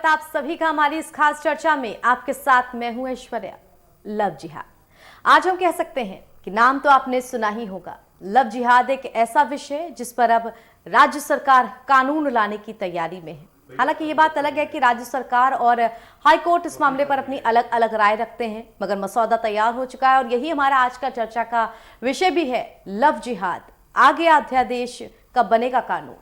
आप सभी का हमारी इस खास चर्चा में आपके साथ मैं हूं ऐश्वर्या। लव जिहाद, आज हम कह सकते हैं कि नाम तो आपने सुना ही होगा। लव जिहाद एक ऐसा विषय जिस पर अब राज्य सरकार कानून लाने की तैयारी में है। हालांकि ये बात अलग है कि राज्य सरकार और हाई कोर्ट इस मामले पर अपनी अलग अलग राय रखते हैं, मगर मसौदा तैयार हो चुका है और यही हमारा आज का चर्चा का विषय भी है। लव जिहाद, आगे अध्यादेश कब बनेगा कानून।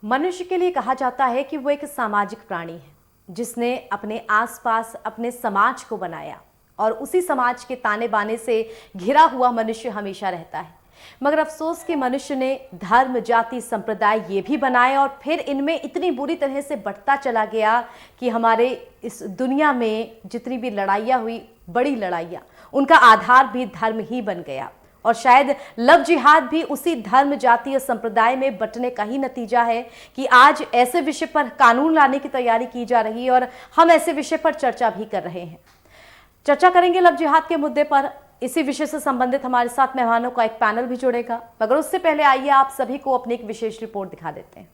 मनुष्य के लिए कहा जाता है कि वो एक सामाजिक प्राणी है जिसने अपने आसपास अपने समाज को बनाया और उसी समाज के ताने बाने से घिरा हुआ मनुष्य हमेशा रहता है। मगर अफसोस कि मनुष्य ने धर्म, जाति, संप्रदाय ये भी बनाए और फिर इनमें इतनी बुरी तरह से बढ़ता चला गया कि हमारे इस दुनिया में जितनी भी लड़ाइयाँ हुई, बड़ी लड़ाइयाँ, उनका आधार भी धर्म ही बन गया। और शायद लव जिहाद भी उसी धर्म, जाति और संप्रदाय में बंटने का ही नतीजा है कि आज ऐसे विषय पर कानून लाने की तैयारी की जा रही है और हम ऐसे विषय पर चर्चा भी कर रहे हैं। चर्चा करेंगे लव जिहाद के मुद्दे पर। इसी विषय से संबंधित हमारे साथ मेहमानों का एक पैनल भी जुड़ेगा, मगर उससे पहले आइए आप सभी को अपनी एक विशेष रिपोर्ट दिखा देते हैं।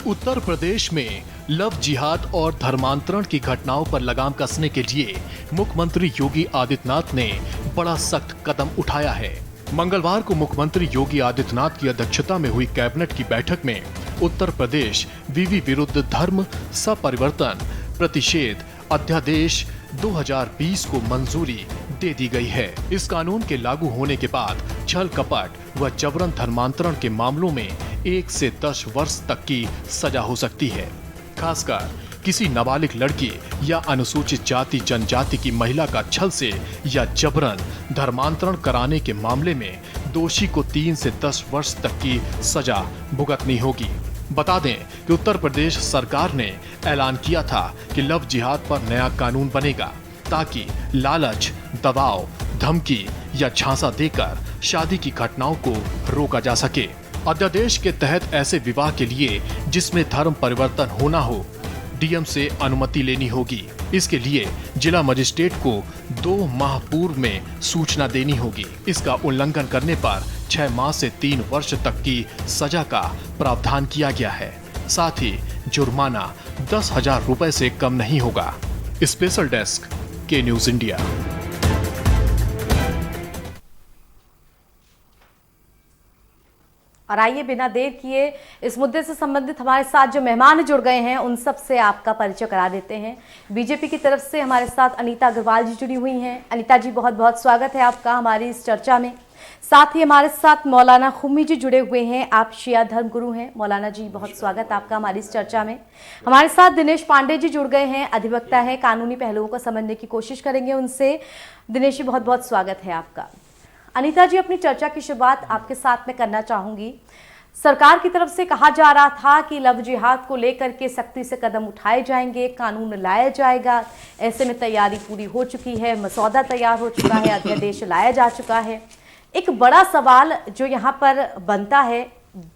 उत्तर प्रदेश में लव जिहाद और धर्मांतरण की घटनाओं पर लगाम कसने के लिए मुख्यमंत्री योगी आदित्यनाथ ने बड़ा सख्त कदम उठाया है। मंगलवार को मुख्यमंत्री योगी आदित्यनाथ की अध्यक्षता में हुई कैबिनेट की बैठक में उत्तर प्रदेश विवि विरुद्ध धर्म सपरिवर्तन प्रतिषेध अध्यादेश 2020 को मंजूरी दे दी गई है। इस कानून के लागू होने के बाद छल कपट व जबरन धर्मांतरण के मामलों में 1 से 10 वर्ष तक की सजा हो सकती है। खासकर किसी नाबालिग लड़की या अनुसूचित जाति जनजाति की महिला का छल से या जबरन धर्मांतरण कराने के मामले में दोषी को 3 से 10 वर्ष तक की सजा भुगतनी होगी। बता दें कि उत्तर प्रदेश सरकार ने ऐलान किया था कि लव जिहाद पर नया कानून बनेगा ताकि लालच, दबाव, धमकी या झांसा देकर शादी की घटनाओं को रोका जा सके। अध्यादेश के तहत ऐसे विवाह के लिए जिसमें धर्म परिवर्तन होना हो, डीएम से अनुमति लेनी होगी। इसके लिए जिला मजिस्ट्रेट को 2 माह पूर्व में सूचना देनी होगी। इसका उल्लंघन करने पर 6 माह से 3 वर्ष तक की सजा का प्रावधान किया गया है। साथ ही जुर्माना 10,000 रुपए से कम नहीं होगा। स्पेशल डेस्क के न्यूज इंडिया। और आइए बिना देर किए इस मुद्दे से संबंधित हमारे साथ जो मेहमान जुड़ गए हैं उन सब से आपका परिचय करा देते हैं। बीजेपी की तरफ से हमारे साथ अनीता अग्रवाल जी जुड़ी हुई हैं। अनीता जी, बहुत बहुत स्वागत है आपका हमारी इस चर्चा में। साथ ही हमारे साथ मौलाना खुम्मी जी जुड़े हुए हैं, आप शिया धर्म गुरु हैं। मौलाना जी, बहुत स्वागत आपका हमारी इस चर्चा में। हमारे साथ दिनेश पांडे जी जुड़ गए हैं, अधिवक्ता है, कानूनी पहलुओं को समझने की कोशिश करेंगे उनसे। दिनेश जी, बहुत बहुत स्वागत है आपका। अनीता जी, अपनी चर्चा की शुरुआत आपके साथ में करना चाहूंगी। सरकार की तरफ से कहा जा रहा था कि लव जिहाद को लेकर के सख्ती से कदम उठाए जाएंगे, कानून लाया जाएगा। ऐसे में तैयारी पूरी हो चुकी है, मसौदा तैयार हो चुका है, अध्यादेश लाया जा चुका है। एक बड़ा सवाल जो यहाँ पर बनता है,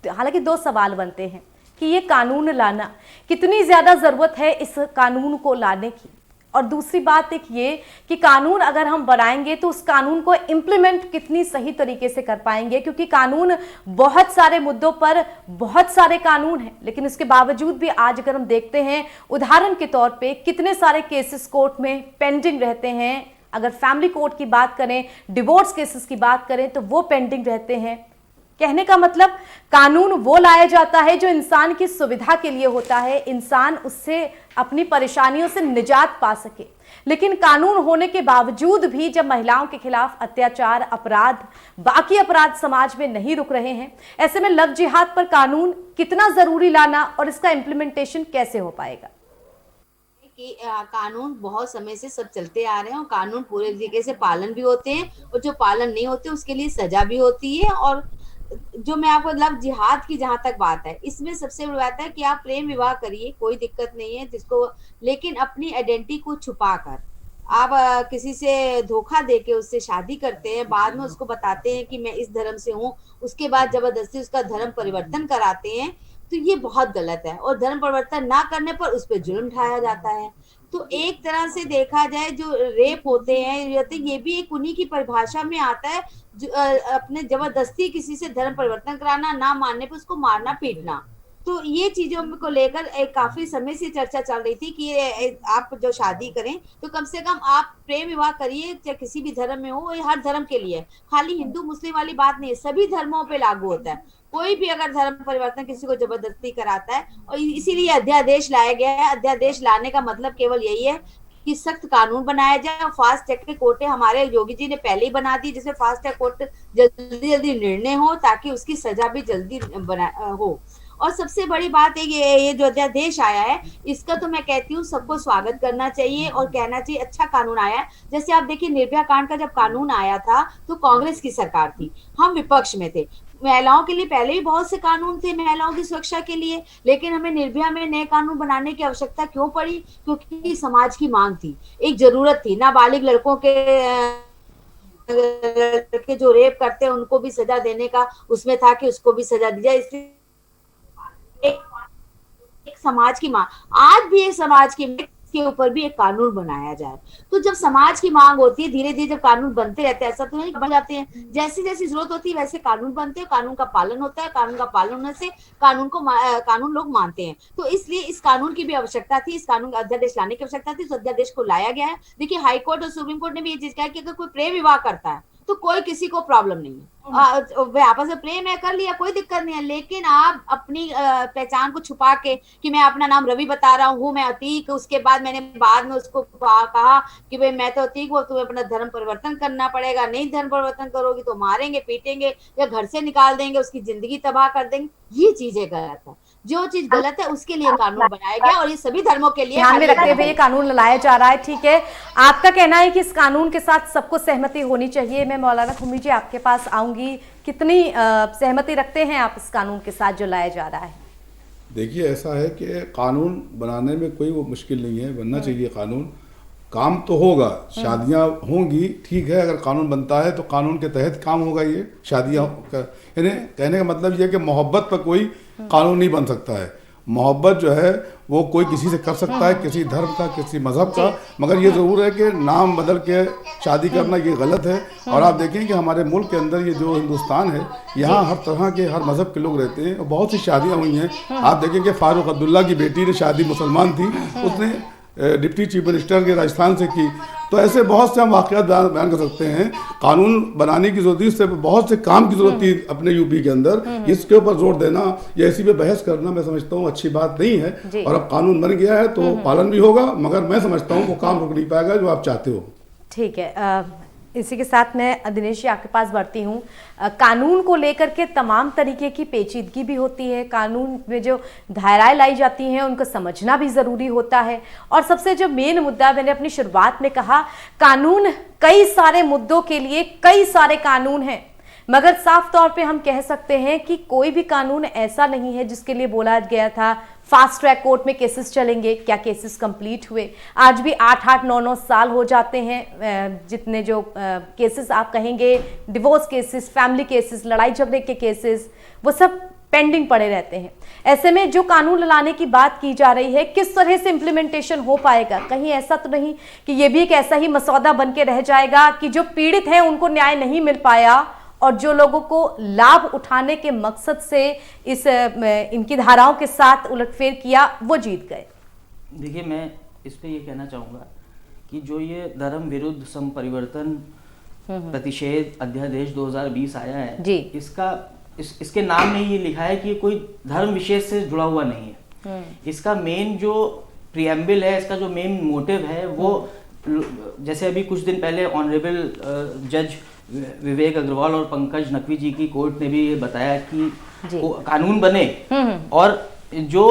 हालांकि 2 सवाल बनते हैं कि ये कानून लाना, कितनी ज्यादा जरूरत है इस कानून को लाने की, और दूसरी बात एक ये कि कानून अगर हम बनाएंगे तो उस कानून को इम्प्लीमेंट कितनी सही तरीके से कर पाएंगे, क्योंकि कानून बहुत सारे मुद्दों पर बहुत सारे कानून हैं, लेकिन इसके बावजूद भी आज अगर हम देखते हैं उदाहरण के तौर पे कितने सारे केसेस कोर्ट में पेंडिंग रहते हैं। अगर फैमिली कोर्ट की बात करें, डिवोर्स केसेस की बात करें तो वो पेंडिंग रहते हैं। कहने का मतलब कानून वो लाया जाता है जो इंसान की सुविधा के लिए होता है, इंसान उससे अपनी परेशानियों से निजात पा सके। लेकिन कानून होने के बावजूद भी जब महिलाओं के खिलाफ अत्याचार, अपराध, बाकी अपराध समाज में नहीं रुक रहे हैं, ऐसे में लव जिहाद पर कानून कितना जरूरी लाना और इसका इंप्लीमेंटेशन कैसे हो पाएगा? कि कानून बहुत समय से सब चलते आ रहे हैं और कानून पूरे तरीके से पालन भी होते हैं और जो पालन नहीं होते उसके लिए सजा भी होती है। और जो मैं आपको लव जिहाद की जहां तक बात है, इसमें सबसे बड़ी बात है कि आप प्रेम विवाह करिए, कोई दिक्कत नहीं है जिसको, लेकिन अपनी आइडेंटिटी को छुपा कर आप किसी से धोखा देके उससे शादी करते हैं, बाद में उसको बताते हैं कि मैं इस धर्म से हूँ, उसके बाद जबरदस्ती उसका धर्म परिवर्तन कराते हैं, तो ये बहुत गलत है। और धर्म परिवर्तन ना करने पर उस पर जुल्म ढाया जाता है। तो एक तरह से देखा जाए जो रेप होते हैं ये भी एक उन्हीं की परिभाषा में आता है, जो अपने जबरदस्ती किसी से धर्म परिवर्तन कराना, ना मानने पर उसको मारना पीटना। तो ये चीजों को लेकर काफी समय से चर्चा चल रही थी कि आप जो शादी करें तो कम से कम आप प्रेम विवाह करिए, चाहे किसी भी धर्म में हो, ये हर धर्म के लिए, खाली हिंदू मुस्लिम वाली बात नहीं है, सभी धर्मों पे लागू होता है। कोई भी अगर धर्म परिवर्तन किसी को जबरदस्ती कराता है, और इसीलिए अध्यादेश लाया गया है। अध्यादेश लाने का मतलब केवल यही है कि सख्त कानून बनाया जाए, और फास्ट ट्रैक के कोर्टे हमारे योगी जी ने पहले ही बना दी, जिसमें फास्ट ट्रैक कोर्ट जल्दी जल्दी निर्णय हो ताकि उसकी सजा भी जल्दी हो। और सबसे बड़ी बात है ये जो अध्यादेश आया है, इसका तो मैं कहती हूँ सबको स्वागत करना चाहिए और कहना चाहिए अच्छा कानून आया है। जैसे आप देखिए निर्भया कांड का जब कानून आया था तो कांग्रेस की सरकार थी, हम विपक्ष में थे। महिलाओं के लिए पहले भी बहुत से कानून थे महिलाओं की सुरक्षा के लिए, लेकिन हमें निर्भया में नए कानून बनाने की आवश्यकता क्यों पड़ी? क्योंकि समाज की मांग थी, एक जरूरत थी। नाबालिग लड़कों के जो रेप करते हैं उनको भी सजा देने का उसमें था कि उसको भी सजा दी जाए, इसलिए एक समाज की मांग, आज भी एक समाज की के ऊपर भी एक कानून बनाया जाए। तो जब समाज की मांग होती है, धीरे धीरे जब कानून बनते रहते हैं, ऐसा तो नहीं बन जाते हैं, जैसी जैसी जरूरत होती है वैसे कानून बनते हैं, कानून का पालन होता है, कानून का पालन होने से कानून लोग मानते हैं। तो इसलिए इस कानून की भी आवश्यकता थी, इस कानून का अध्यादेश लाने की आवश्यकता थी, तो अध्यादेश को लाया गया है। देखिए हाईकोर्ट और सुप्रीम कोर्ट ने भी ये चीज कहा कि अगर कोई प्रेम विवाह करता है तो कोई किसी को प्रॉब्लम नहीं है, आपस में प्रेम है कर लिया, कोई दिक्कत नहीं है। लेकिन आप अपनी पहचान को छुपा के कि मैं अपना नाम रवि बता रहा हूँ, मैं अतीक, उसके बाद मैंने बाद में उसको कहा कि भाई मैं तो अतीक हूँ, तुम्हें अपना धर्म परिवर्तन करना पड़ेगा, नहीं धर्म परिवर्तन करोगी तो मारेंगे पीटेंगे या घर से निकाल देंगे, उसकी जिंदगी तबाह कर देंगे, ये चीजें गलत है। जो चीज गलत है उसके लिए कानून बनाया गया और ये सभी धर्मों के लिए ध्यान में रखते हुए ये कानून लाया जा रहा है। ठीक है, आपका कहना है कि इस कानून के साथ सबको सहमति होनी चाहिए। मैं मौलाना खुमी जी आपके पास आऊंगी, कितनी सहमति रखते हैं आप इस कानून के साथ जो लाया जा रहा है? देखिए ऐसा है कि कानून बनाने में कोई वो मुश्किल नहीं है, बनना चाहिए कानून, काम तो होगा, शादियां होंगी, ठीक है, अगर कानून बनता है तो कानून के तहत काम होगा। ये शादियां यानी कहने का मतलब ये है कि मोहब्बत पर कोई कानून नहीं बन सकता है। मोहब्बत जो है वो कोई किसी से कर सकता है, किसी धर्म का, किसी मजहब का, मगर ये ज़रूर है कि नाम बदल के शादी करना ये गलत है। और आप देखें कि हमारे मुल्क के अंदर ये जो हिंदुस्तान है, यहाँ हर तरह के हर मजहब के लोग रहते हैं और बहुत सी शादियाँ हुई हैं। आप देखें कि फारूक अब्दुल्ला की बेटी ने शादी मुसलमान थी, उसने डिप्टी चीफ मिनिस्टर के राजस्थान से की। तो ऐसे बहुत से हम वाक़यात बयान कर सकते हैं। कानून बनाने की जरूरत से बहुत से काम की जरूरत थी अपने यूपी के अंदर, इसके ऊपर जोर देना या इसी पे बहस करना मैं समझता हूँ अच्छी बात नहीं है। और अब कानून बन गया है तो पालन भी होगा, मगर मैं समझता हूँ वो काम रुक नहीं पाएगा जो आप चाहते हो। ठीक है, इसी के साथ मैं दिनेश जी आपके पास बढ़ती हूँ। कानून को लेकर के तमाम तरीके की पेचीदगी भी होती है, कानून में जो धाराएं लाई जाती हैं उनको समझना भी ज़रूरी होता है। और सबसे जो मेन मुद्दा, मैंने अपनी शुरुआत में कहा, कानून कई सारे मुद्दों के लिए कई सारे कानून हैं, मगर साफ तौर पे हम कह सकते हैं कि कोई भी कानून ऐसा नहीं है जिसके लिए बोला गया था फास्ट ट्रैक कोर्ट में केसेस चलेंगे। क्या केसेस कंप्लीट हुए? आज भी 8-8, 9-9 साल हो जाते हैं। जितने जो केसेस आप कहेंगे, डिवोर्स केसेस, फैमिली केसेस, लड़ाई झगड़े के केसेस, वो सब पेंडिंग पड़े रहते हैं। ऐसे में जो कानून लाने की बात की जा रही है, किस तरह से इम्प्लीमेंटेशन हो पाएगा? कहीं ऐसा तो नहीं कि ये भी एक ऐसा ही मसौदा बन के रह जाएगा कि जो पीड़ित हैं उनको न्याय नहीं मिल पाया और जो लोगों को लाभ उठाने के मकसद से इनकी धाराओं के साथ उलटफेर किया वो जीत गए? देखिए, मैं इस पे ये कहना चाहूँगा कि जो ये धर्म विरुद्ध संपरिवर्तन प्रतिषेध अध्यादेश 2020 आया है जी, इसके नाम में ये लिखा है कि ये कोई धर्म विशेष से जुड़ा हुआ नहीं है। इसका मेन जो प्रियम्बल है, इसका जो मेन मोटिव है, वो जैसे अभी कुछ दिन पहले ऑनरेबल जज विवेक अग्रवाल और पंकज नकवी जी की कोर्ट ने भी ये बताया कि कानून बने। और जो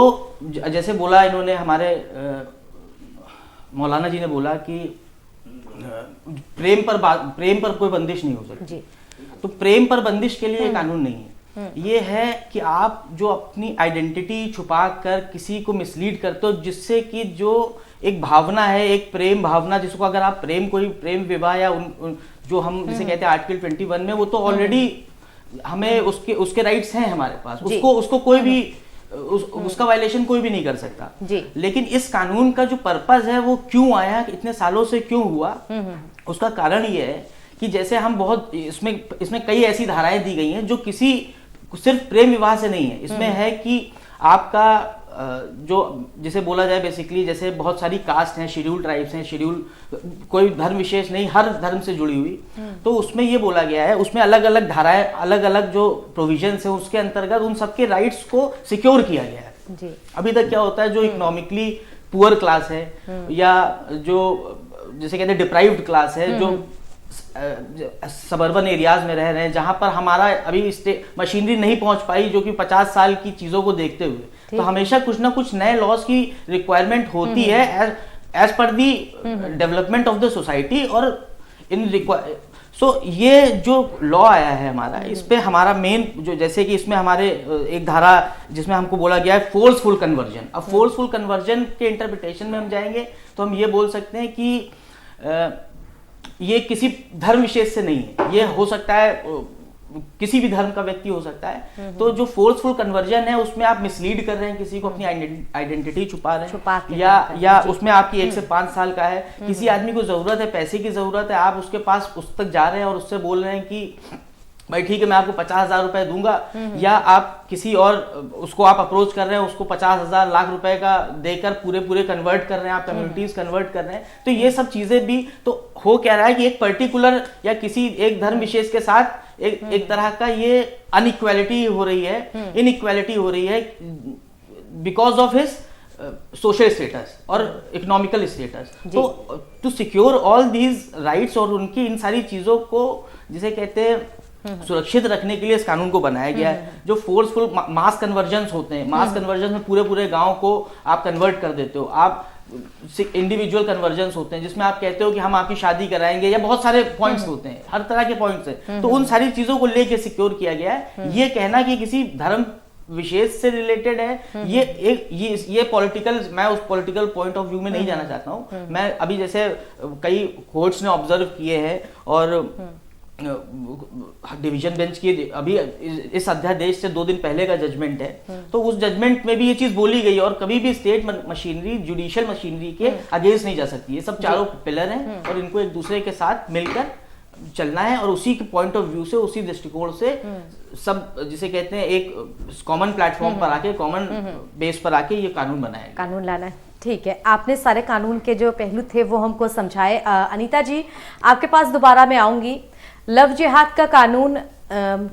जैसे बोला इन्होंने, हमारे मौलाना जी ने बोला कि प्रेम पर कोई बंदिश नहीं हो सकती, तो प्रेम पर बंदिश के लिए कानून नहीं है। ये है कि आप जो अपनी आइडेंटिटी छुपा कर किसी को मिसलीड करते हो, जिससे कि जो एक भावना है, एक प्रेम भावना, जिसको अगर आप कोई प्रेम विवाह या जो हम जिसे कहते हैं आर्टिकल 21 में, वो तो ऑलरेडी हमें उसके राइट्स हैं हमारे पास, उसको कोई भी उसका वायलेशन कोई भी नहीं कर सकता जी। लेकिन इस कानून का जो पर्पस है वो क्यों आया, इतने सालों से क्यों हुआ, उसका कारण ये है कि जैसे हम बहुत इसमें कई ऐसी धाराएं दी गई हैं जो किसी सिर्फ प्रेम विवाह से नहीं है। इसमें है कि आपका जो जिसे बोला जाए बेसिकली, जैसे बहुत सारी कास्ट हैं, शेड्यूल ट्राइब्स हैं, शेड्यूल कोई धर्म विशेष नहीं, हर धर्म से जुड़ी हुई, तो उसमें ये बोला गया है, उसमें अलग अलग धाराएं, अलग अलग जो प्रोविजंस है उसके अंतर्गत उन सबके राइट्स को सिक्योर किया गया है जी। अभी तक क्या होता है, जो इकोनॉमिकली पुअर क्लास है या जो जिसे कहते हैं डिप्राइव्ड क्लास है, जो सबर्बन एरियाज में रह रहे हैं, जहां पर हमारा अभी मशीनरी नहीं पहुंच पाई, जो कि 50 साल की चीजों को देखते हुए, तो हमेशा कुछ ना कुछ नए लॉज की रिक्वायरमेंट होती है as per the development of the society. और ये जो लॉ आया है हमारा, इस पे हमारा मेन जो, जैसे कि इसमें हमारे एक धारा जिसमें हमको बोला गया है फोर्सफुल कन्वर्जन। अब फोर्सफुल कन्वर्जन के इंटरप्रिटेशन में हम जाएंगे तो हम ये बोल सकते हैं कि ये किसी धर्म विशेष से नहीं है, ये हो सकता है किसी भी धर्म का व्यक्ति हो सकता है। तो जो फोर्सफुल कन्वर्जन है उसमें आप मिसलीड कर रहे हैं किसी को, अपनी आइडेंटिटी छुपा रहे हैं, या उसमें आपकी 1 से 5 साल का है, किसी आदमी को जरूरत है, पैसे की जरूरत है, आप उसके पास उस तक जा रहे हैं और उससे बोल रहे हैं कि भाई ठीक है मैं आपको 50,000 रुपए दूंगा, या आप किसी और उसको आप अप्रोच कर रहे हैं, उसको 50,000 लाख रुपए का देकर पूरे कन्वर्ट कर रहे हैं, आप कम्युनिटीज कन्वर्ट कर रहे हैं। तो ये सब चीजें भी तो हो क्या रहा है कि एक पर्टिकुलर या किसी एक धर्म विशेष के साथ एक तरह का ये अनइक्वालिटी हो रही है, इनइक्वालिटी हो रही है because of his social status और इकोनॉमिकल स्टेटस। तो to secure all these rights और उनकी इन सारी चीजों को जिसे कहते हैं सुरक्षित रखने के लिए इस कानून को बनाया गया है। जो फोर्सफुल मास कन्वर्जन्स होते हैं, मास कन्वर्जन में पूरे गांव को आप कन्वर्ट कर देते हो, आप इंडिविजुअल कन्वर्जन्स होते हैं जिसमें आप कहते हो कि हम आपकी शादी कराएंगे, या बहुत सारे पॉइंट्स होते हैं, हर तरह के पॉइंट्स हैं। तो उन सारी चीजों को लेके सिक्योर किया गया है। ये कहना कि किसी धर्म विशेष से रिलेटेड है, ये पॉलिटिकल, मैं उस पॉलिटिकल पॉइंट ऑफ व्यू में नहीं जाना चाहता हूँ। मैं अभी जैसे कई कोर्ट्स ने ऑब्जर्व किए हैं और डिवीजन बेंच की अभी इस अध्यादेश से 2 दिन पहले का जजमेंट है, तो उस जजमेंट में भी ये चीज बोली गई, और कभी भी स्टेट मशीनरी, जुडिशियल मशीनरी के अगेंस्ट नहीं जा सकती। ये सब चारों पिलर हैं और इनको एक दूसरे के साथ मिलकर चलना है, और उसी के पॉइंट ऑफ व्यू से, उसी दृष्टिकोण से सब जिसे कहते हैं एक कॉमन प्लेटफॉर्म पर आके, कॉमन बेस पर आके ये कानून बनाया, कानून लाना है। ठीक है, आपने सारे कानून के जो पहलू थे वो हमको समझाए। अनीता जी, आपके पास दोबारा मैं आऊंगी। लव जिहाद का कानून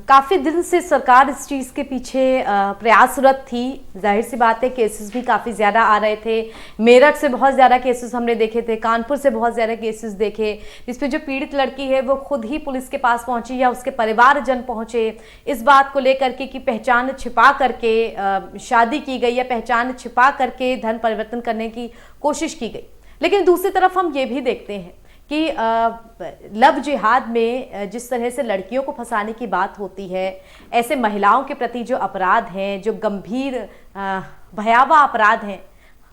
काफ़ी दिन से सरकार इस चीज़ के पीछे प्रयासरत थी। जाहिर सी बात है, केसेस भी काफ़ी ज़्यादा आ रहे थे। मेरठ से बहुत ज़्यादा केसेस हमने देखे थे, कानपुर से बहुत ज़्यादा केसेस देखे, जिसपे जो पीड़ित लड़की है वो खुद ही पुलिस के पास पहुंची या उसके परिवारजन पहुंचे इस बात को लेकर के कि पहचान छिपा करके शादी की गई या पहचान छिपा करके धन परिवर्तन करने की कोशिश की गई। लेकिन दूसरी तरफ हम ये भी देखते हैं कि लव जिहाद में जिस तरह से लड़कियों को फंसाने की बात होती है, ऐसे महिलाओं के प्रति जो अपराध हैं, जो गंभीर भयावह अपराध हैं,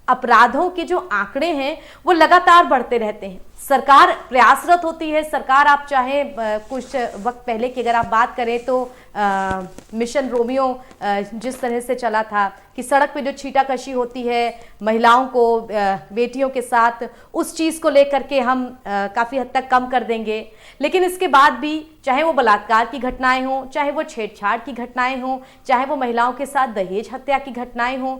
अपराधों के जो आंकड़े हैं वो लगातार बढ़ते रहते हैं। सरकार प्रयासरत होती है। सरकार, आप चाहे कुछ वक्त पहले की अगर आप बात करें तो मिशन रोमियो जिस तरह से चला था कि सड़क पे जो छीटाकशी होती है महिलाओं को, बेटियों के साथ, उस चीज़ को लेकर के हम काफ़ी हद तक कम कर देंगे। लेकिन इसके बाद भी चाहे वो बलात्कार की घटनाएं हों, चाहे वो छेड़छाड़ की घटनाएं हों, चाहे वो महिलाओं के साथ दहेज हत्या की घटनाएं हों,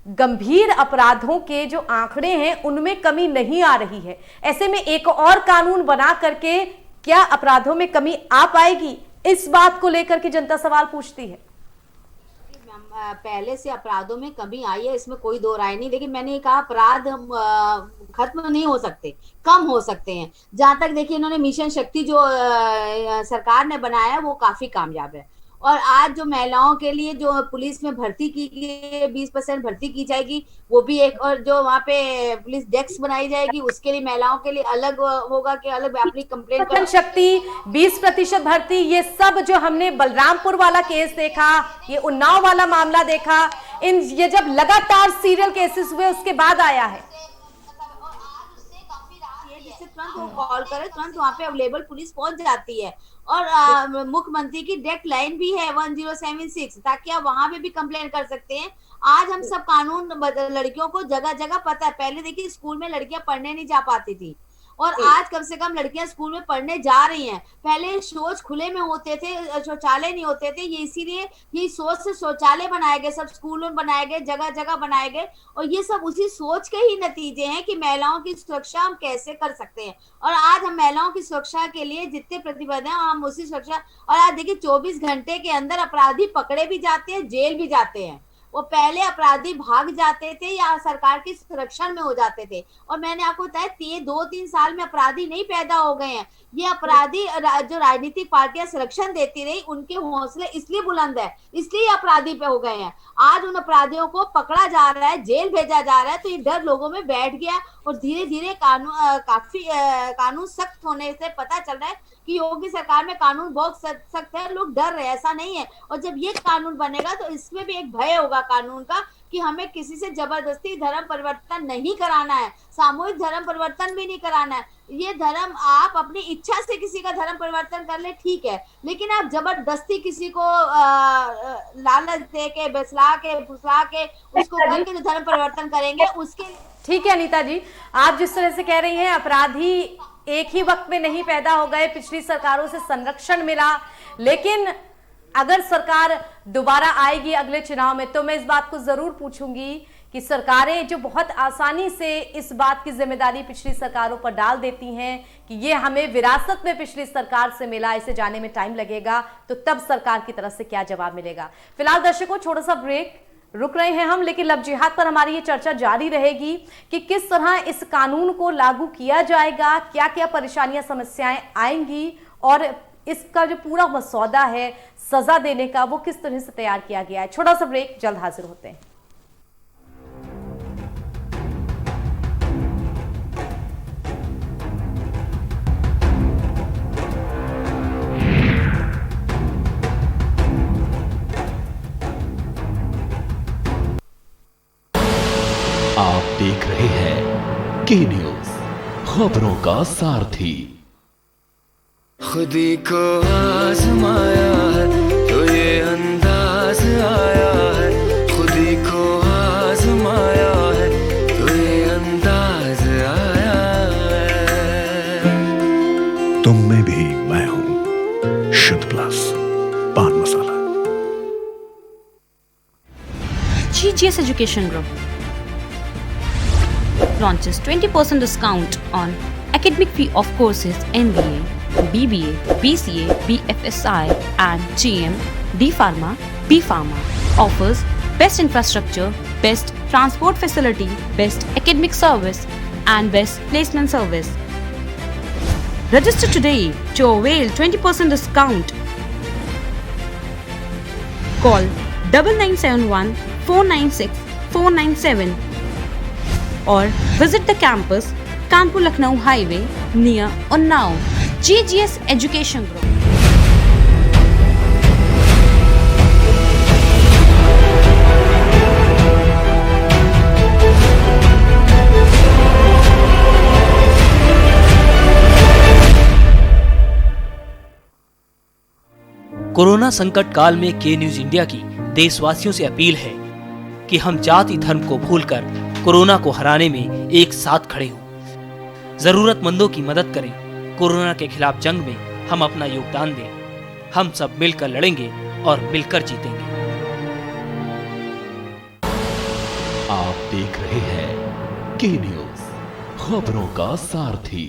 गंभीर अपराधों के जो आंकड़े हैं उनमें कमी नहीं आ रही है। ऐसे में एक और कानून बना करके क्या अपराधों में कमी आ पाएगी? इस बात को लेकर के जनता सवाल पूछती है। पहले से अपराधों में कमी आई है, इसमें कोई दो राय नहीं, लेकिन मैंने कहा अपराध खत्म नहीं हो सकते, कम हो सकते हैं। जहां तक देखिए, इन्होंने मिशन शक्ति जो सरकार ने बनाया है वो काफी कामयाब है। और आज जो महिलाओं के लिए जो पुलिस में भर्ती की गई 20% भर्ती की जाएगी, वो भी एक, और जो वहाँ पे पुलिस डेस्क बनाई जाएगी उसके लिए महिलाओं के लिए अलग होगा कि अलग अपनी कंप्लेंट मिशन शक्ति, 20% भर्ती, ये सब जो हमने बलरामपुर वाला केस देखा, ये उन्नाव वाला मामला देखा, ये जब लगातार सीरियल केसेस हुए उसके बाद आया है। तुरंत वो कॉल करे, तुरंत वहाँ पे अवेलेबल पुलिस पहुंच जाती है। और मुख्यमंत्री की डायरेक्ट लाइन भी है 1076, ताकि आप वहां पे भी कंप्लेन कर सकते हैं। आज हम सब कानून लड़कियों को जगह जगह पता है। पहले देखिए स्कूल में लड़कियां पढ़ने नहीं जा पाती थी, और आज कम से कम लड़कियां स्कूल में पढ़ने जा रही हैं। पहले शौच खुले में होते थे, शौचालय नहीं होते थे, ये इसीलिए ये सोच से शौचालय बनाए गए, सब स्कूलों में बनाए गए, जगह जगह बनाए गए। और ये सब उसी सोच के ही नतीजे हैं कि महिलाओं की सुरक्षा हम कैसे कर सकते हैं। और आज हम महिलाओं की सुरक्षा के लिए जितने प्रतिबद्ध हैं, हम उसी सुरक्षा। और आज देखिए 24 घंटे के अंदर अपराधी पकड़े भी जाते हैं, जेल भी जाते हैं। वो पहले अपराधी भाग जाते थे या सरकार की संरक्षण में हो जाते थे। और मैंने आपको बताया 2-3 साल में अपराधी नहीं पैदा हो गए हैं, ये अपराधी जो राजनीतिक पार्टियां संरक्षण देती रही, उनके हौसले इसलिए बुलंद है, इसलिए अपराधी पे हो गए हैं। आज उन अपराधियों को पकड़ा जा रहा है, जेल भेजा जा रहा है, तो ये डर लोगों में बैठ गया। और धीरे धीरे कानून सख्त होने से पता चल रहा है कि योगी सरकार में कानून बहुत सख्त है, लोग डर रहे हैं, ऐसा नहीं है। और जब ये कानून बनेगा तो इसमें भी एक भय होगा कानून का कि हमें किसी से जबरदस्ती धर्म परिवर्तन नहीं कराना है, सामूहिक धर्म परिवर्तन भी नहीं कराना है। ये धर्म आप अपनी इच्छा से किसी का धर्म परिवर्तन कर ले, ठीक है, लेकिन आप जबरदस्ती किसी को लालच दे के, फुसला के उसको करके जो धर्म परिवर्तन करेंगे उसके। ठीक है अनीता जी, आप जिस तरह से कह रही हैं अपराधी एक ही वक्त में नहीं पैदा हो गए, पिछली सरकारों से संरक्षण मिला, लेकिन अगर सरकार दोबारा आएगी अगले चुनाव में तो मैं इस बात को जरूर पूछूंगी कि सरकारें जो बहुत आसानी से इस बात की जिम्मेदारी पिछली सरकारों पर डाल देती हैं कि ये हमें विरासत में पिछली सरकार से मिला, इसे जाने में टाइम लगेगा, तो तब सरकार की तरफ से क्या जवाब मिलेगा। फिलहाल दर्शकों छोटा सा ब्रेक, रुक रहे हैं हम, लेकिन लव जिहाद पर हमारी ये चर्चा जारी रहेगी कि किस तरह इस कानून को लागू किया जाएगा, क्या क्या परेशानियां समस्याएं आएंगी, और इसका जो पूरा मसौदा है सजा देने का वो किस तरह से तैयार किया गया है। छोटा सा ब्रेक, जल्द हाजिर होते हैं। आप देख रहे हैं के न्यूज, खबरों का सारथी। खुदी को आजमाया है तो ये अंदाज आया है, खुदी को आजमाया है तो ये अंदाज आया है। तुम में भी मैं हूं, शुद्ध प्लस पान मसाला। GGS Education Group launches 20% discount on academic fee of courses MBA, BBA, BCA, BFSI and GM, D Pharma, B Pharma. Offers best infrastructure, best transport facility, best academic service and best placement service. Register today to avail 20% discount. Call 9971 496 497 or visit the campus Kanpur Lucknow Highway near Unnao. GGS Education Group. Corona संकट काल में के news India की देशवासियों से appeal है कि हम जाति धर्म को भूलकर कोरोना को हराने में एक साथ खड़े हों, जरूरतमंदों की मदद करें, कोरोना के खिलाफ जंग में हम अपना योगदान दें। हम सब मिलकर लड़ेंगे और मिलकर जीतेंगे। आप देख रहे हैं के न्यूज, खबरों का सारथी।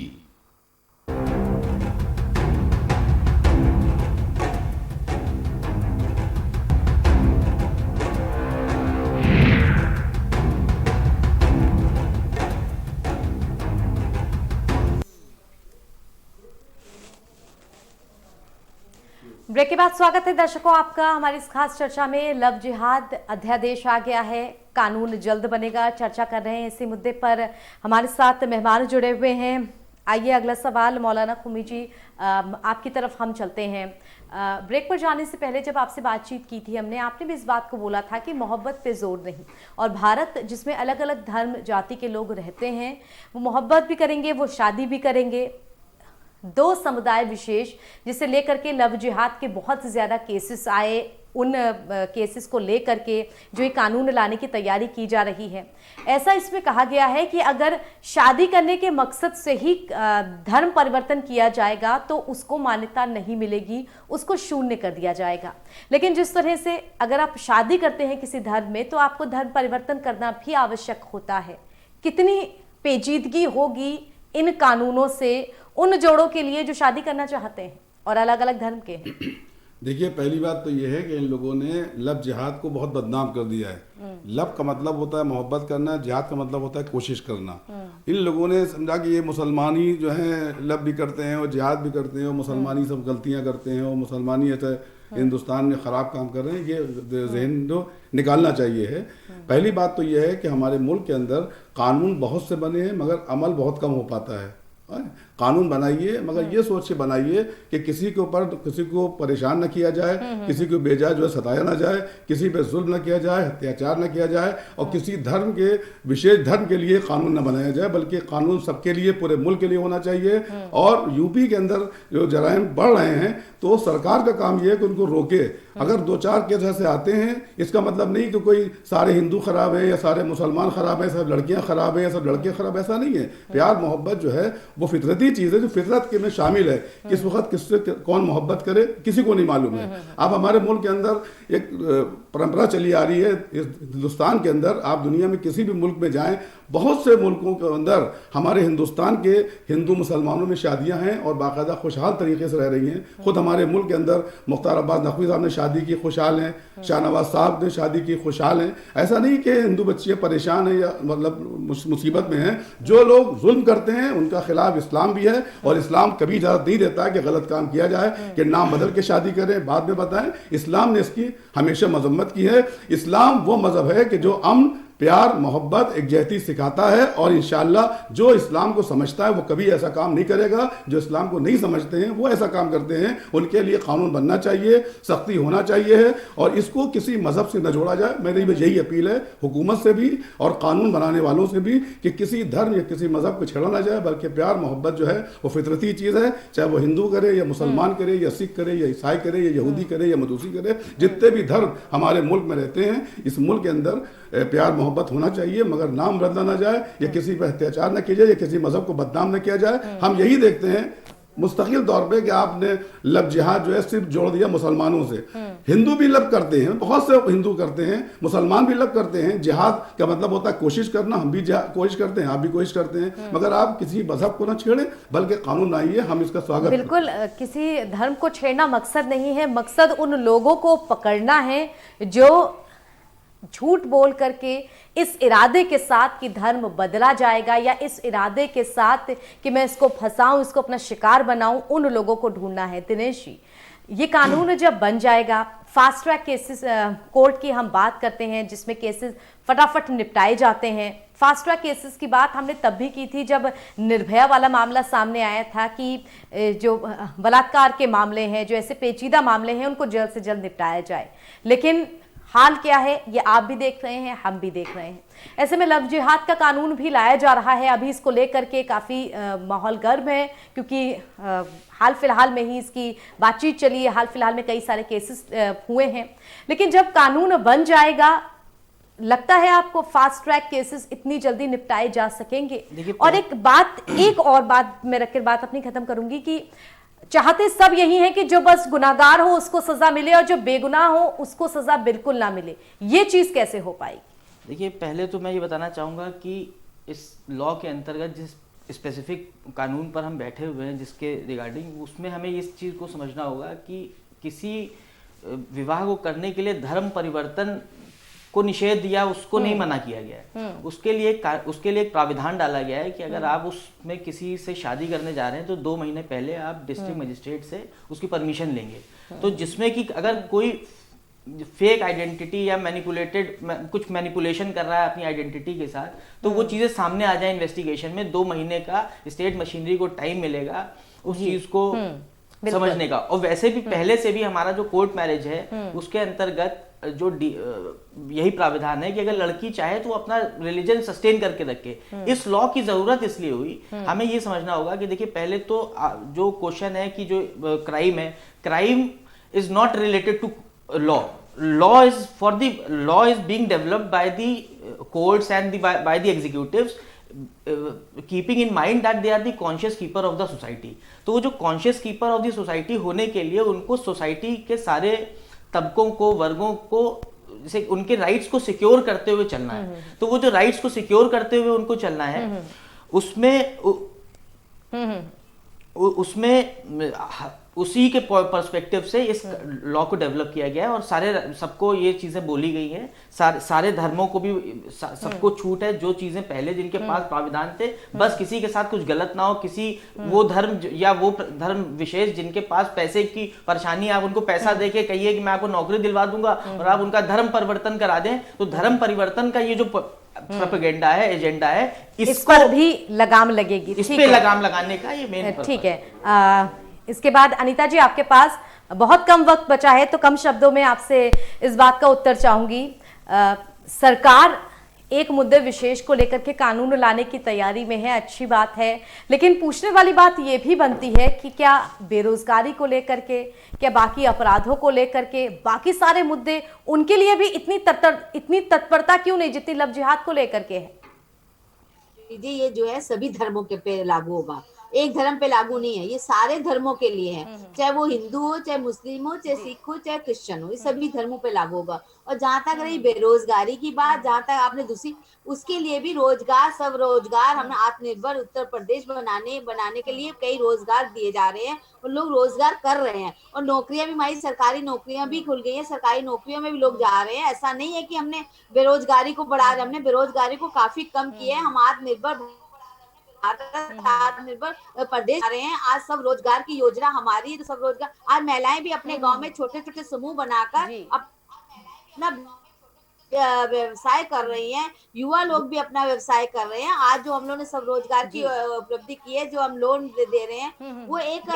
ब्रेक के बाद स्वागत है दर्शकों आपका हमारी इस खास चर्चा में। लव जिहाद अध्यादेश आ गया है, कानून जल्द बनेगा, चर्चा कर रहे हैं इसी मुद्दे पर। हमारे साथ मेहमान जुड़े हुए हैं, आइए अगला सवाल मौलाना खुमी जी, आपकी तरफ हम चलते हैं। ब्रेक पर जाने से पहले जब आपसे बातचीत की थी हमने, आपने भी इस बात को बोला था कि मोहब्बत पे जोर नहीं, और भारत जिसमें अलग अलग धर्म जाति के लोग रहते हैं वो मोहब्बत भी करेंगे, वो शादी भी करेंगे। दो समुदाय विशेष जिसे लेकर के लव जिहाद के बहुत ज़्यादा केसेस आए, उन केसेस को लेकर के जो ये कानून लाने की तैयारी की जा रही है। ऐसा इसमें कहा गया है कि अगर शादी करने के मकसद से ही धर्म परिवर्तन किया जाएगा तो उसको मान्यता नहीं मिलेगी, उसको शून्य कर दिया जाएगा। लेकिन जिस तरह से अगर आप शादी करते हैं किसी धर्म में तो आपको धर्म परिवर्तन करना भी आवश्यक होता है। कितनी पेचीदगी होगी इन कानूनों से उन जोड़ों के लिए जो शादी करना चाहते हैं और अलग अलग धर्म के हैं। देखिए, पहली बात तो ये है कि इन लोगों ने लव जिहाद को बहुत बदनाम कर दिया है। लव का मतलब होता है मोहब्बत करना, जिहाद का मतलब होता है कोशिश करना। इन लोगों ने समझा कि ये मुसलमानी जो है लव भी करते हैं और जिहाद भी करते हैं, और मुसलमानी सब गलतियां करते हैं और मुसलमानी ऐसे हिंदुस्तान में ख़राब काम कर रहे हैं। ये जहन जो निकालना चाहिए है। पहली बात तो ये है कि हमारे मुल्क के अंदर कानून बहुत से बने हैं मगर अमल बहुत कम हो पाता है। कानून बनाइए मगर ये सोच के बनाइए कि किसी के ऊपर किसी को परेशान न किया जाए, किसी को बेजा जो है सताया ना जाए, किसी पे जुल्म न किया जाए, अत्याचार न किया जाए, और किसी धर्म के विशेष धर्म के लिए कानून न बनाया जाए, बल्कि कानून सबके लिए, पूरे मुल्क के लिए होना चाहिए। और यूपी के अंदर जो जराइम बढ़ रहे हैं तो सरकार का काम ये है कि उनको रोके। अगर 2-4 केस ऐसे आते हैं, इसका मतलब नहीं कि कोई सारे हिंदू खराब है या सारे मुसलमान खराब है, सब लड़कियां खराब है या सब लड़के खराब, ऐसा नहीं है। प्यार मोहब्बत जो है वो फितरती चीज़ है, जो फितरत के में शामिल है। किस वक्त किससे कौन मोहब्बत करे किसी को नहीं मालूम है। अब हमारे मुल्क के अंदर एक परंपरा चली आ रही है, इस हिंदुस्तान के अंदर आप दुनिया में किसी भी मुल्क में जाएं, बहुत से मुल्कों के अंदर हमारे हिंदुस्तान के हिंदू मुसलमानों में शादियां हैं और बाकायदा खुशहाल तरीके से रह रही हैं। खुद हमारे मुल्क के अंदर मुख्तार अब्बास नकवी साहब ने शादी की, खुशहाल हैं। शाहनवाज साहब ने शादी की, खुशहाल हैं। ऐसा नहीं कि हिंदू बच्चियाँ परेशान हैं या मतलब मुसीबत में हैं। जो लोग जुल्म करते हैं उनका खिलाफ इस्लाम भी है, और इस्लाम कभी इजाज़त नहीं देता है कि गलत काम किया जाए, कि नाम बदल के शादी करें, बाद में बताएं। इस्लाम ने इसकी हमेशा मजम्मत की है। इस्लाम वो मजहब है कि जो अमन, प्यार, मोहब्बत, एकजहती सिखाता है, और इंशाअल्लाह जो इस्लाम को समझता है वो कभी ऐसा काम नहीं करेगा। जो इस्लाम को नहीं समझते हैं वो ऐसा काम करते हैं। उनके लिए कानून बनना चाहिए, सख्ती होना चाहिए है, और इसको किसी मजहब से न जोड़ा जाए। मेरी भी यही अपील है हुकूमत से भी और कानून बनाने वालों से भी कि किसी धर्म या किसी मजहब को छेड़ा ना जाए, बल्कि प्यार मोहब्बत जो है वो फितरती चीज़ है। चाहे वो हिंदू करे या मुसलमान करे या सिख करे या ईसाई करे या यहूदी करे या मजूसी करे, जितने भी धर्म हमारे मुल्क में रहते हैं, इस मुल्क के अंदर प्यार मोहब्बत होना चाहिए, मगर नाम बदला ना जाए या किसी पर अत्याचार न किया जाए या किसी मजहब को बदनाम न किया जाए। हम यही देखते हैं मुस्तकिल तौर पे कि आपने लव जिहाद जो है सिर्फ जोड़ दिया मुसलमानों से। हिंदू भी लव करते हैं, बहुत से हिंदू करते हैं, मुसलमान भी लव करते हैं। जिहाद का मतलब होता है कोशिश करना। हम भी कोशिश करते हैं, आप भी कोशिश करते हैं, मगर आप किसी मजहब को ना छेड़े, बल्कि कानून लाइए। हम इसका स्वागत बिल्कुल, किसी धर्म को छेड़ना मकसद नहीं है। मकसद उन लोगों को पकड़ना है जो झूठ बोल करके इस इरादे के साथ कि धर्म बदला जाएगा, या इस इरादे के साथ कि मैं इसको फंसाऊं, इसको अपना शिकार बनाऊं, उन लोगों को ढूंढना है। दिनेश जी, ये कानून जब बन जाएगा, फास्ट ट्रैक केसेस कोर्ट की हम बात करते हैं जिसमें केसेस फटाफट निपटाए जाते हैं। फास्ट ट्रैक केसेस की बात हमने तब भी की थी जब निर्भया वाला मामला सामने आया था कि जो बलात्कार के मामले हैं, जो ऐसे पेचीदा मामले हैं, उनको जल्द से जल्द निपटाया जाए। लेकिन हाल क्या है ये आप भी देख रहे हैं, हम भी देख रहे हैं। ऐसे में लव जिहाद का कानून भी लाया जा रहा है। अभी इसको लेकर के काफ़ी माहौल गर्म है, क्योंकि हाल फिलहाल में ही इसकी बातचीत चली है। हाल फिलहाल में कई सारे केसेस हुए हैं। लेकिन जब कानून बन जाएगा, लगता है आपको फास्ट ट्रैक केसेस इतनी जल्दी निपटाए जा सकेंगे? और एक और बात मैं रखकर बात अपनी खत्म करूंगी कि चाहते सब यही है कि जो बस गुनाहगार हो उसको सजा मिले और जो बेगुनाह हो उसको सजा बिल्कुल ना मिले। ये चीज कैसे हो पाएगी? देखिए, पहले तो मैं ये बताना चाहूँगा कि इस लॉ के अंतर्गत जिस स्पेसिफिक कानून पर हम बैठे हुए हैं, जिसके रिगार्डिंग, उसमें हमें इस चीज़ को समझना होगा कि किसी विवाह को करने के लिए धर्म परिवर्तन को निषेध या उसको नहीं मना किया गया है। उसके लिए एक प्राविधान डाला गया है कि अगर आप उसमें किसी से शादी करने जा रहे हैं तो 2 महीने पहले आप डिस्ट्रिक्ट मजिस्ट्रेट से उसकी परमिशन लेंगे। तो जिसमें कि अगर कोई फेक आइडेंटिटी या कुछ मैनिपुलेशन कर रहा है अपनी आइडेंटिटी के साथ, तो वो चीज़ें सामने आ जाए इन्वेस्टिगेशन में, 2 महीने का स्टेट मशीनरी को टाइम मिलेगा उस चीज़ को समझने का। और वैसे भी पहले से भी हमारा जो कोर्ट मैरिज है उसके अंतर्गत जो यही प्राविधान है कि अगर लड़की चाहे तो वो अपना रिलीजन सस्टेन करके रखे। इस लॉ की जरूरत इसलिए हुई, हमें ये समझना होगा कि देखिए पहले तो जो क्वेश्चन है कि जो क्राइम है, crime is not related to law. Law is being developed by the courts and by the executives, keeping in mind that they are the conscious keeper of the society. तो वो जो conscious keeper of the society होने के लिए उनको society के सारे तबकों को, वर्गों को, जैसे उनके राइट्स को सिक्योर करते हुए चलना है। तो वो जो राइट्स को सिक्योर करते हुए उनको चलना है, उसमें उसी के पर्सपेक्टिव से इस लॉ को डेवलप किया गया है और सबको ये चीजें बोली गई हैं। सारे धर्मों को भी सबको छूट है, जो चीजें पहले जिनके पास प्राविधान थे, बस किसी के साथ कुछ गलत ना हो, किसी वो धर्म या वो धर्म विशेष जिनके पास पैसे की परेशानी है, आप उनको पैसा देके कहिए कि मैं आपको नौकरी दिलवा दूंगा और आप उनका धर्म परिवर्तन करा दें, तो धर्म परिवर्तन का ये जो प्रोपेगेंडा है, एजेंडा है, इस पर भी लगाम लगेगी। इस पे लगाम लगाने का ये मेन पर्पस। ठीक है। इसके बाद अनीता जी, आपके पास बहुत कम वक्त बचा है, तो कम शब्दों में आपसे इस बात का उत्तर चाहूंगी। सरकार एक मुद्दे विशेष को लेकर के कानून लाने की तैयारी में है, अच्छी बात है, लेकिन पूछने वाली बात यह भी बनती है कि क्या बेरोजगारी को लेकर के, क्या बाकी अपराधों को लेकर के, बाकी सारे मुद्दे, उनके लिए भी इतनी तत्परता क्यों नहीं जितनी लव जिहाद को लेकर के है? ये जो है सभी धर्मों के पे लागू होगा, एक धर्म पे लागू नहीं है, ये सारे धर्मों के लिए है, चाहे वो हिंदू हो, चाहे मुस्लिम हो, चाहे सिख हो, चाहे क्रिश्चियन हो, ये सभी धर्मों पे लागू होगा। और जहां तक रही बेरोजगारी की बात, जहां तक आपने दूसरी, उसके लिए भी रोजगार, सब रोजगार, हमने आत्मनिर्भर उत्तर प्रदेश बनाने के लिए कई रोजगार दिए जा रहे हैं और लोग रोजगार कर रहे हैं। और नौकरियां भी, हमारी सरकारी नौकरियां भी खुल गई हैं, सरकारी नौकरियों में भी लोग जा रहे हैं। ऐसा नहीं है कि हमने बेरोजगारी को बढ़ा, हमने बेरोजगारी को काफी कम किया है। हम आत्मनिर्भर प्रदेश आ रहे हैं। आज सब रोजगार की योजना हमारी, तो सब रोजगार, आज महिलाएं भी अपने गांव में छोटे छोटे समूह बनाकर अपना व्यवसाय कर रही हैं, युवा लोग भी अपना व्यवसाय कर रहे हैं। आज जो हम लोगों ने सब रोजगार की उपलब्धि की है, जो हम लोन दे रहे हैं, वो एक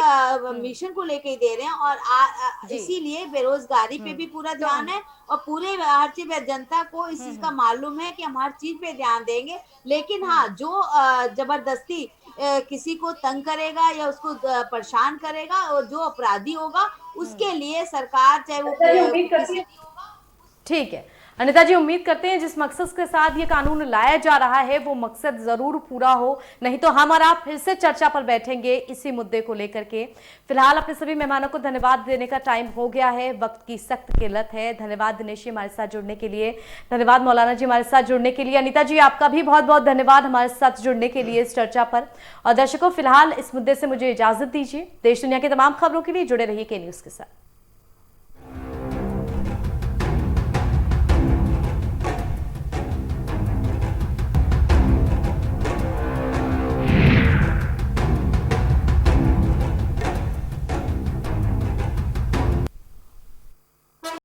मिशन को लेके ही दे रहे हैं। और इसीलिए बेरोजगारी पे भी पूरा ध्यान है और पूरे हर चीज जनता को इस चीज का मालूम है कि हम हर चीज पे ध्यान देंगे। लेकिन हाँ, जो जबरदस्ती किसी को तंग करेगा या उसको परेशान करेगा, और जो अपराधी होगा उसके लिए सरकार, चाहे वो ठीक है। अनिता जी, उम्मीद करते हैं जिस मकसद के साथ ये कानून लाया जा रहा है वो मकसद जरूर पूरा हो, नहीं तो हम और आप फिर से चर्चा पर बैठेंगे इसी मुद्दे को लेकर के। फिलहाल अपने सभी मेहमानों को धन्यवाद देने का टाइम हो गया है, वक्त की सख्त किल्लत है। धन्यवाद दिनेश जी हमारे साथ जुड़ने के लिए, धन्यवाद मौलाना जी हमारे साथ जुड़ने के लिए, अनिता जी आपका भी बहुत बहुत धन्यवाद हमारे साथ जुड़ने के लिए इस चर्चा पर। और दर्शकों, फिलहाल इस मुद्दे से मुझे इजाजत दीजिए। देश दुनिया की तमाम खबरों के लिए जुड़े रहिए के न्यूज के साथ।